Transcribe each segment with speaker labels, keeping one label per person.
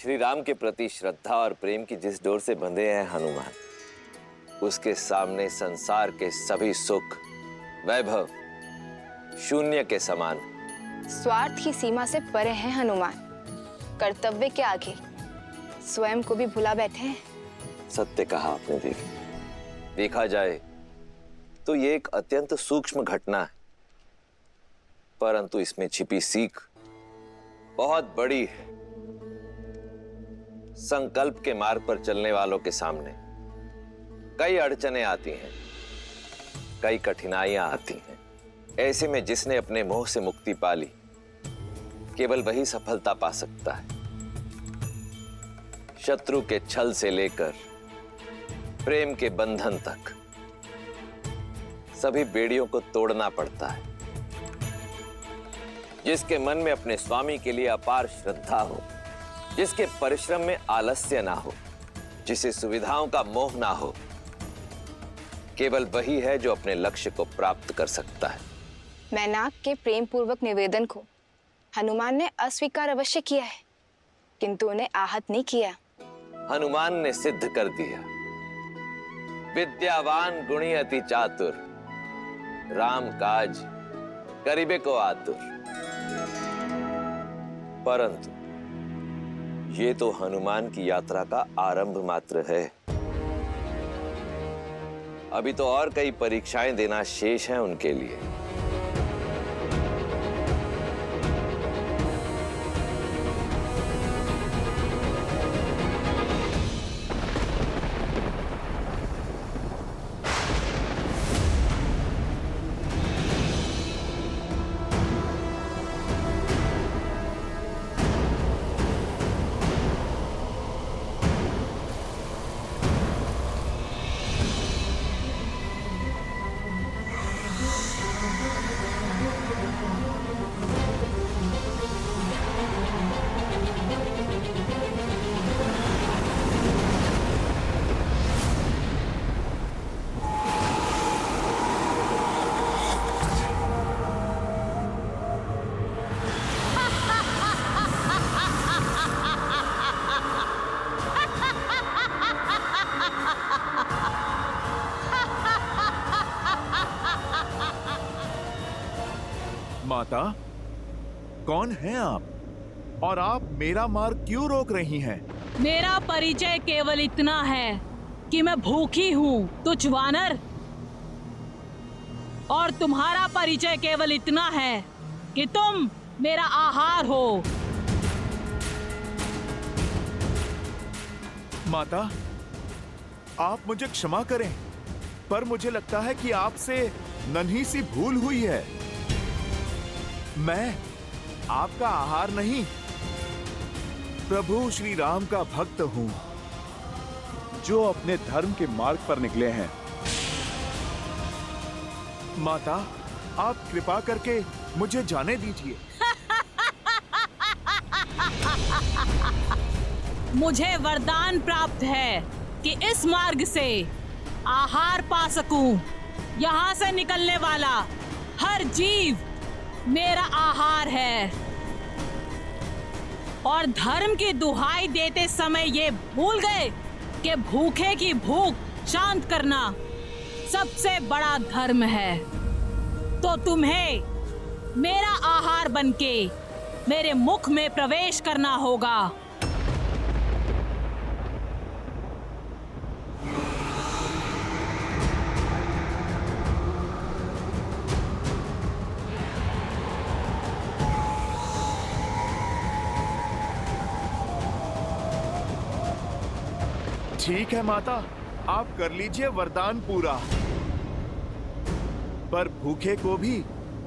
Speaker 1: श्री राम के प्रति श्रद्धा और प्रेम की जिस डोर से बंधे हैं हनुमान, उसके सामने संसार के सभी सुख वैभव शून्य के समान।
Speaker 2: स्वार्थ की सीमा से परे हैं हनुमान, कर्तव्य के आगे स्वयं को भी भुला बैठे हैं।
Speaker 1: सत्य कहा आपने देवी। देखा जाए तो ये एक अत्यंत सूक्ष्म घटना है, परंतु इसमें छिपी सीख बहुत बड़ी है। संकल्प के मार्ग पर चलने वालों के सामने कई अड़चनें आती हैं, कई कठिनाइयां आती हैं। ऐसे में जिसने अपने मोह से मुक्ति पा ली, केवल वही सफलता पा सकता है। शत्रु के छल से लेकर प्रेम के बंधन तक सभी बेड़ियों को तोड़ना पड़ता है। जिसके मन में अपने स्वामी के लिए अपार श्रद्धा हो, जिसके परिश्रम में आलस्य ना हो, जिसे सुविधाओं का मोह ना हो, केवल वही है जो अपने लक्ष्य को प्राप्त कर सकता है।
Speaker 2: मैनाक के प्रेम पूर्वक निवेदन को हनुमान ने अस्वीकार अवश्य किया है, किंतु उन्हें आहत नहीं किया।
Speaker 1: हनुमान ने सिद्ध कर दिया, विद्यावान गुणी अति चातुर, राम काज करिबे को आतुर। परंतु ये तो हनुमान की यात्रा का आरंभ मात्र है। अभी तो और कई परीक्षाएं देना शेष है उनके लिए।
Speaker 3: माता, कौन हैं आप? और आप मेरा मार्ग क्यों रोक रही हैं?
Speaker 4: मेरा परिचय केवल इतना है कि मैं भूखी हूँ, तुच्छ वानर। और तुम्हारा परिचय केवल इतना है कि तुम मेरा आहार हो।
Speaker 3: माता, आप मुझे क्षमा करें, पर मुझे लगता है कि आपसे नन्ही सी भूल हुई है। मैं आपका आहार नहीं, प्रभु श्री राम का भक्त हूं, जो अपने धर्म के मार्ग पर निकले हैं। माता, आप कृपा करके मुझे जाने दीजिए।
Speaker 4: मुझे वरदान प्राप्त है कि इस मार्ग से आहार पा सकूं। यहाँ से निकलने वाला हर जीव मेरा आहार है। और धर्म की दुहाई देते समय ये भूल गए कि भूखे की भूख शांत करना सबसे बड़ा धर्म है। तो तुम्हें मेरा आहार बनके मेरे मुख में प्रवेश करना होगा।
Speaker 3: ठीक है माता, आप कर लीजिए वरदान पूरा। पर भूखे को भी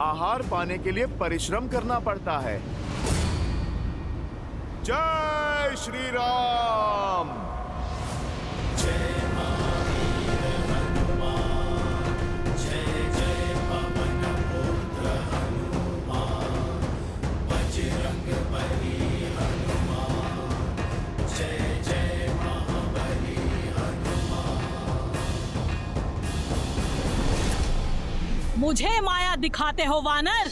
Speaker 3: आहार पाने के लिए परिश्रम करना पड़ता है। जय श्री राम।
Speaker 4: मुझे माया दिखाते हो वानर?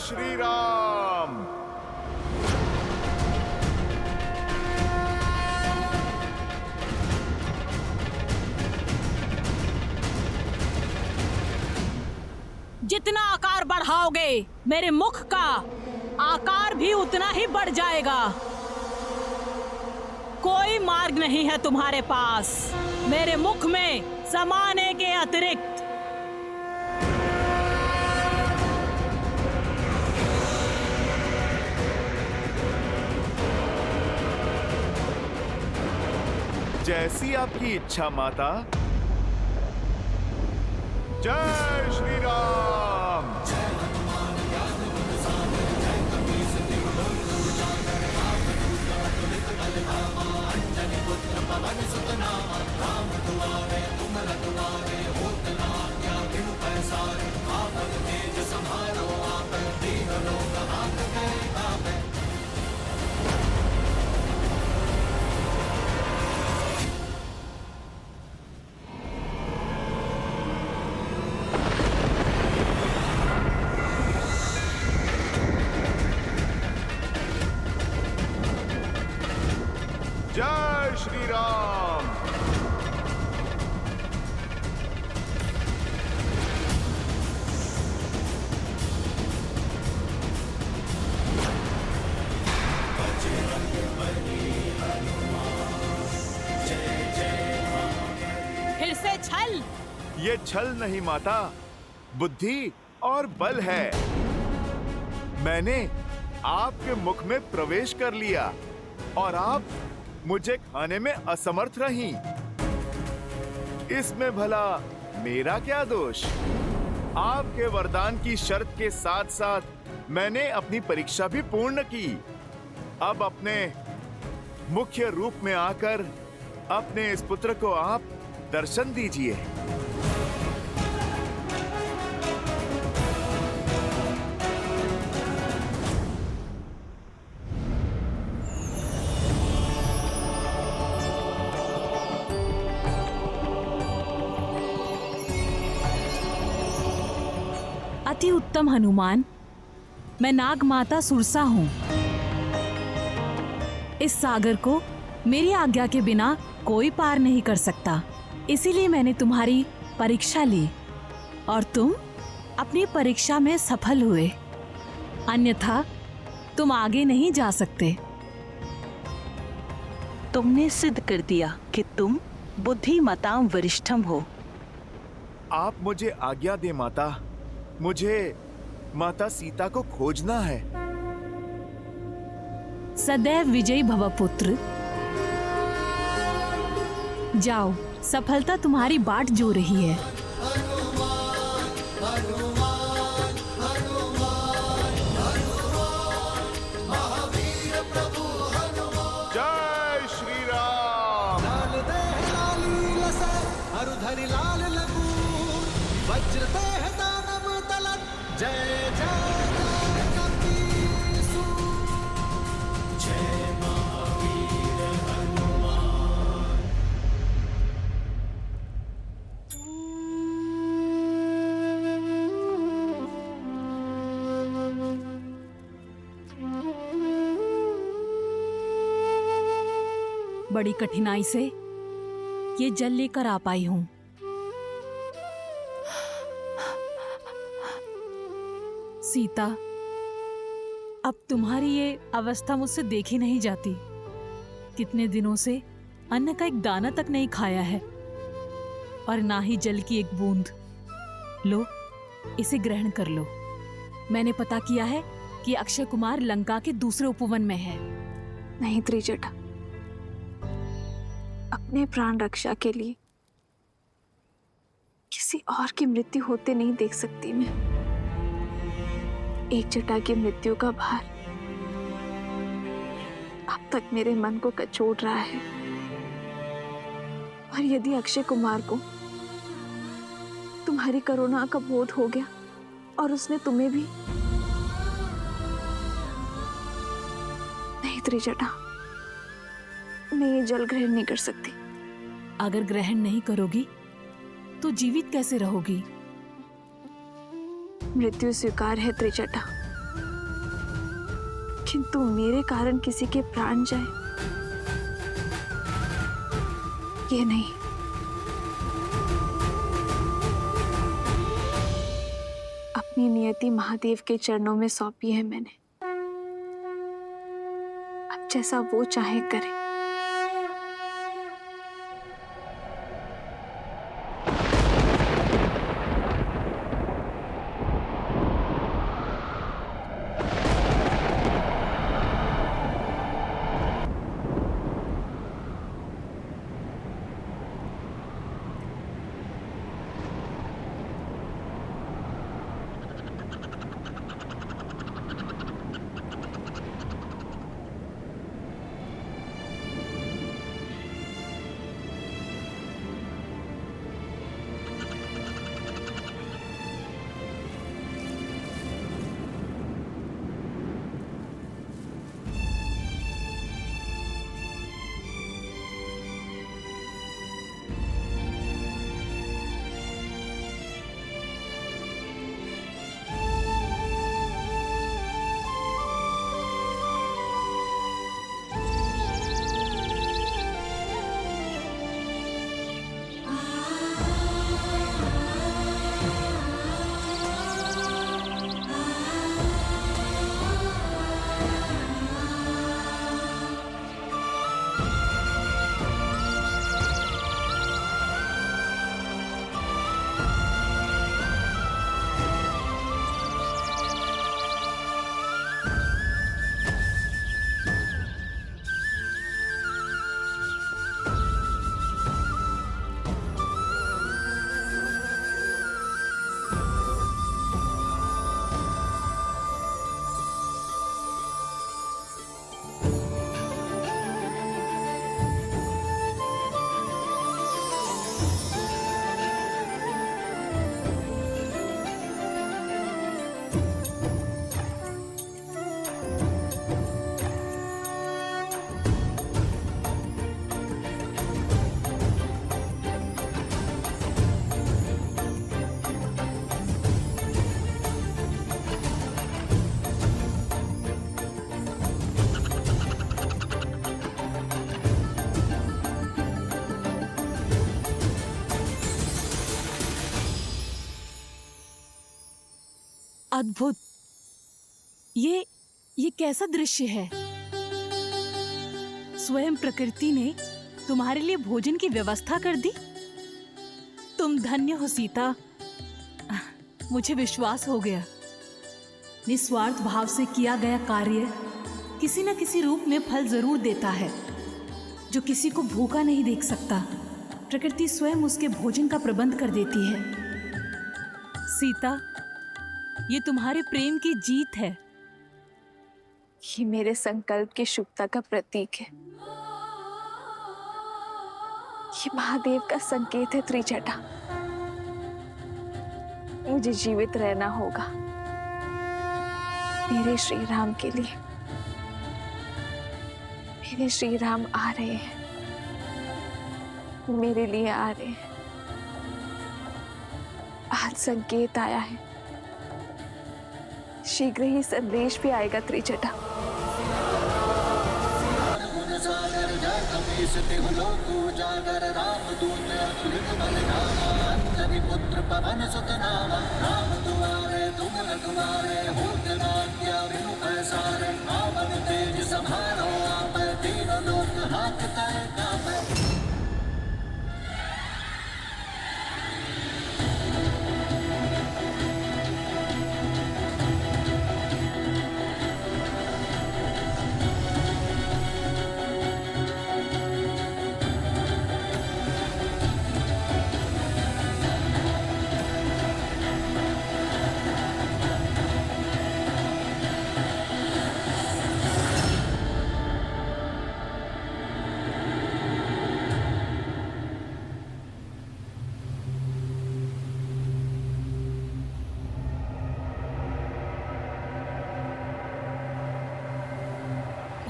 Speaker 3: श्री राम।
Speaker 4: जितना आकार बढ़ाओगे मेरे मुख का आकार भी उतना ही बढ़ जाएगा। कोई मार्ग नहीं है तुम्हारे पास मेरे मुख में समाने के अतिरिक्त।
Speaker 3: जैसी आपकी इच्छा माता। जय श्री राम। जय श्री राम।
Speaker 4: फिर से छल।
Speaker 3: ये छल नहीं माता, बुद्धि और बल है। मैंने आपके मुख में प्रवेश कर लिया और आप मुझे खाने में असमर्थ रहीं। इसमें भला मेरा क्या दोष? आपके वरदान की शर्त के साथ साथ मैंने अपनी परीक्षा भी पूर्ण की। अब अपने मुख्य रूप में आकर अपने इस पुत्र को आप दर्शन दीजिए।
Speaker 4: अति उत्तम हनुमान, मैं नाग माता सुरसा हूँ। इस सागर को मेरी आज्ञा के बिना कोई पार नहीं कर सकता। इसीलिए मैंने तुम्हारी परीक्षा ली और तुम अपनी परीक्षा में सफल हुए। अन्यथा तुम आगे नहीं जा सकते।
Speaker 5: तुमने सिद्ध कर दिया कि तुम बुद्धिमतां वरिष्ठम हो।
Speaker 3: आप मुझे आज्ञा दे माता। मुझे माता सीता को खोजना है।
Speaker 4: सदैव विजयी भव पुत्र। जाओ, सफलता तुम्हारी बाट जो रही है।
Speaker 3: जय श्री राम।
Speaker 6: लाल देह लाली लसे हरुधरि लाल लगू वज्र देह दानव तलत जय जय जय कपीसु जय महावीर हनुमान।
Speaker 4: बड़ी कठिनाई से ये जल लेकर आ पाई हूँ। सीता, अब तुम्हारी ये अवस्था मुझसे देखी नहीं जाती। कितने दिनों से अन्न का एक दाना तक नहीं खाया है और ना ही जल की एक बूंद। लो, इसे ग्रहण कर लो। मैंने पता किया है कि अक्षय कुमार लंका के दूसरे उपवन में है।
Speaker 2: नहीं त्रिजटा, अपने प्राण रक्षा के लिए किसी और की मृत्यु होते नहीं देख सकती मैं। एक जटा की मृत्यु का भार अब तक मेरे मन को कचोट रहा है। और यदि अक्षय कुमार को तुम्हारी करुणा का बोध हो गया और उसने तुम्हें भी। नहीं त्रिजटा, मैं ये जल ग्रहण नहीं कर सकती।
Speaker 4: अगर ग्रहण नहीं करोगी तो जीवित कैसे रहोगी?
Speaker 2: मृत्यु स्वीकार है त्रिजटा,
Speaker 7: किंतु मेरे कारण किसी के प्राण जाए, ये नहीं। अपनी नियति महादेव के चरणों में सौंपी है मैंने। अब जैसा वो चाहे करे।
Speaker 4: अद्भुत। ये कैसा दृश्य है? स्वयं प्रकृति ने तुम्हारे लिए भोजन की व्यवस्था कर दी। तुम धन्य हो सीता। मुझे विश्वास हो गया, निस्वार्थ भाव से किया गया कार्य किसी न किसी रूप में फल जरूर देता है। जो किसी को भूखा नहीं देख सकता, प्रकृति स्वयं उसके भोजन का प्रबंध कर देती है। सीता, ये तुम्हारे प्रेम की जीत है।
Speaker 7: ये मेरे संकल्प की शुभता का प्रतीक है। ये महादेव का संकेत है त्रिजटा। मुझे जीवित रहना होगा मेरे श्री राम के लिए। मेरे श्री राम आ रहे हैं, मेरे लिए आ रहे हैं। आज संकेत आया है, शीघ्र ही संदेश भी आएगा त्रिजटा।
Speaker 6: पुत्र पवन सुत नामा, राम दुआरे तुम रखवारे, होत न आज्ञा बिनु पैसारे, रावण तेज समारो आपै, तीनों लोक हांकते कांपै।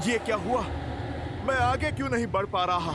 Speaker 3: ये क्या हुआ? मैं आगे क्यों नहीं बढ़ पा रहा?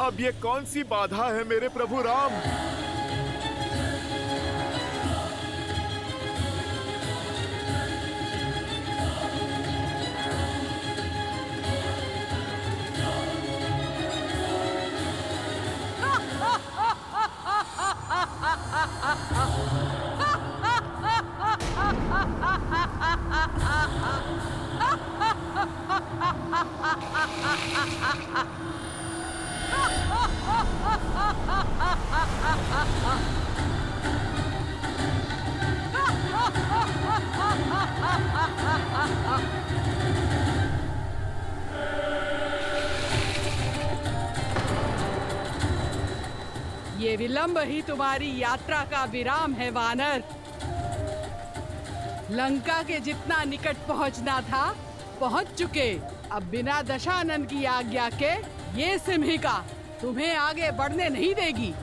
Speaker 3: अब ये कौन सी बाधा है मेरे प्रभु राम?
Speaker 8: ये विलंब ही तुम्हारी यात्रा का विराम है वानर। लंका के जितना निकट पहुंचना था पहुंच चुके। अब बिना दशानन की आज्ञा के ये सिंहिका तुम्हें आगे बढ़ने नहीं देगी।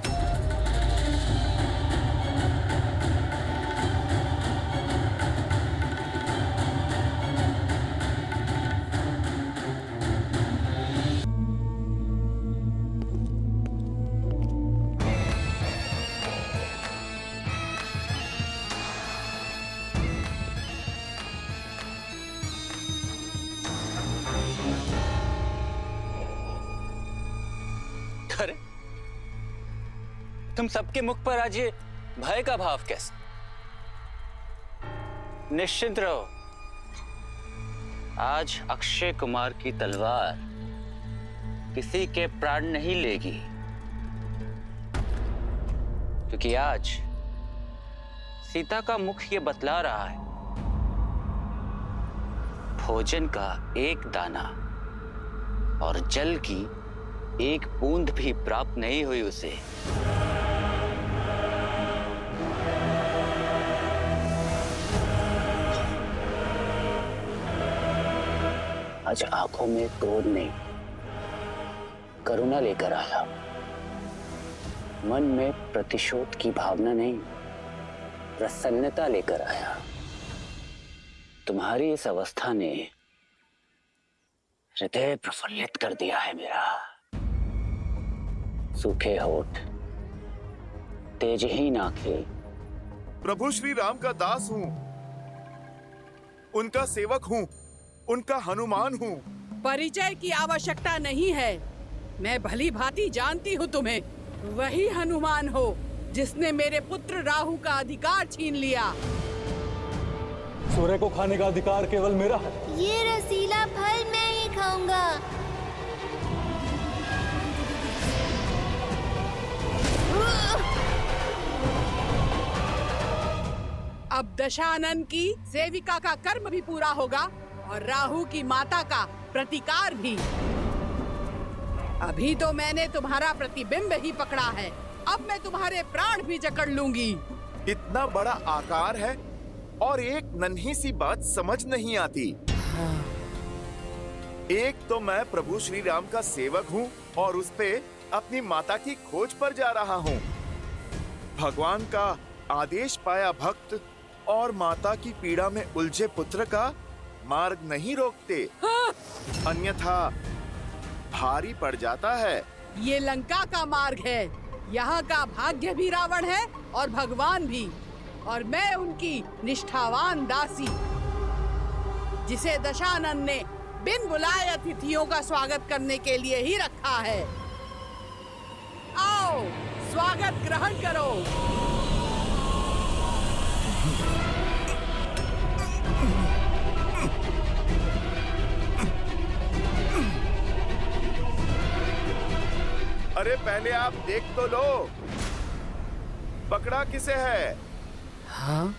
Speaker 9: अरे तुम सबके मुख पर आज ये भय का भाव कैसे? निश्चिंत रहो, आज अक्षय कुमार की तलवार किसी के प्राण नहीं लेगी, क्योंकि आज सीता का मुख ये बतला रहा है, भोजन का एक दाना और जल की एक बूंद भी प्राप्त नहीं हुई उसे। आज आंखों में क्रोध नहीं, करुणा लेकर आया। मन में प्रतिशोध की भावना नहीं, प्रसन्नता लेकर आया। तुम्हारी इस अवस्था ने हृदय प्रफुल्लित कर दिया है मेरा। सूखे होठ, तेजहीन आंखें।
Speaker 3: प्रभु श्री राम का दास हूँ, उनका सेवक हूँ, उनका हनुमान हूँ।
Speaker 8: परिचय की आवश्यकता नहीं है, मैं भली भांति जानती हूँ तुम्हें। वही हनुमान हो जिसने मेरे पुत्र राहु का अधिकार छीन लिया।
Speaker 10: सूर्य को खाने का अधिकार केवल मेरा है।
Speaker 11: ये रसीला फल मैं ही खाऊंगा।
Speaker 8: अब दशानन की सेविका का कर्म भी पूरा होगा और राहु की माता का प्रतिकार भी। अभी तो मैंने तुम्हारा प्रतिबिंब ही पकड़ा है, अब मैं तुम्हारे प्राण भी जकड़ लूंगी।
Speaker 3: इतना बड़ा आकार है और एक नन्ही सी बात समझ नहीं आती। एक तो मैं प्रभु श्री राम का सेवक हूँ और उस पे अपनी माता की खोज पर जा रहा हूँ। भगवान का आदेश पाया भक्त और माता की पीड़ा में उलझे पुत्र का मार्ग नहीं रोकते, अन्यथा भारी पड़ जाता है।
Speaker 8: ये लंका का मार्ग है, यहाँ का भाग्य भी रावण है और भगवान भी, और मैं उनकी निष्ठावान दासी, जिसे दशानन ने बिन बुलाए अतिथियों का स्वागत करने के लिए ही रखा है। आओ स्वागत ग्रहण करो।
Speaker 3: अरे पहले आप देख तो लो, पकड़ा किसे है?
Speaker 8: हाँ?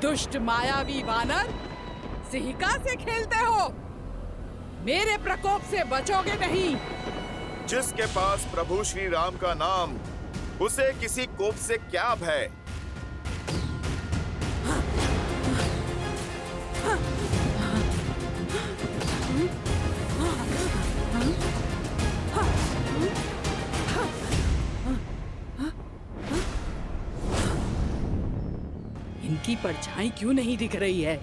Speaker 8: दुष्ट मायावी वानर, सिंहिका से खेलते हो? मेरे प्रकोप से बचोगे नहीं।
Speaker 3: जिसके पास प्रभु श्री राम का नाम, उसे किसी कोप से क्या भय।
Speaker 8: इनकी परछाई क्यों नहीं दिख रही है?